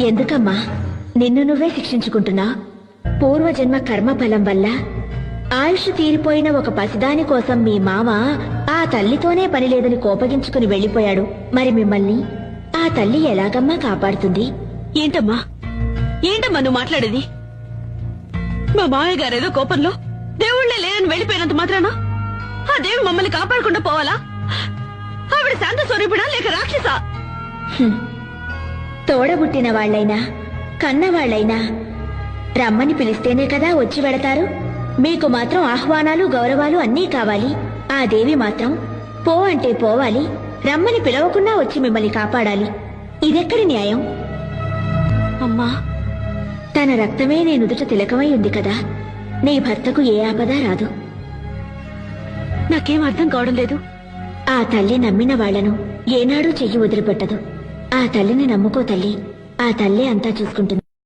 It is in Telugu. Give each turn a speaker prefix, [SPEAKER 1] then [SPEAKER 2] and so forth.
[SPEAKER 1] ఎందుకమ్మా నిన్ను నువ్వే శిక్షించుకుంటున్నా? పూర్వజన్మ కర్మఫలం వల్ల ఆయుష్ తీరిపోయిన ఒక పసిదాని కోసం మీ మామ ఆ తల్లితోనే పనిలేదని కోపగించుకుని వెళ్లిపోయాడు. మరి మిమ్మల్ని ఆ తల్లి ఎలాగమ్మా కాపాడుతుంది?
[SPEAKER 2] ఏంటమ్మా నువ్వు మాట్లాడేది? మా మామయ్య గారేదో కోపంలో దేవుళ్లే లేదని వెళ్లిపోయినంత మాత్రాన ఆ దేవి మమ్మల్ని కాపాడకుండా పోవాలా? ఆవిడ శాంత స్వరూపిడా లేక రాక్షసా?
[SPEAKER 1] తోడబుట్టిన వాళ్లైనా కన్నవాళ్లైనా రమ్మని పిలిస్తేనే కదా వచ్చి వెడతారు. మీకు మాత్రం ఆహ్వానాలు గౌరవాలు అన్నీ కావాలి. ఆ దేవి మాత్రం పో అంటే పోవాలి, రమ్మని పిలవకుండా వచ్చి మిమ్మల్ని కాపాడాలి. ఇదెక్కడి న్యాయం?
[SPEAKER 2] అమ్మా,
[SPEAKER 1] తన రక్తమే నీ నుదుట తిలకమై ఉంది కదా, నీ భర్తకు ఏ ఆపద రాదు.
[SPEAKER 2] నాకేం అర్థం కావడం లేదు.
[SPEAKER 1] ఆ తల్లి నమ్మిన వాళ్లను ఏనాడూ చెయ్యి వదిలిపెట్టదు. ఆ తల్లిని నమ్ముకో తల్లి, ఆ తల్లే అంతా చూసుకుంటుంది.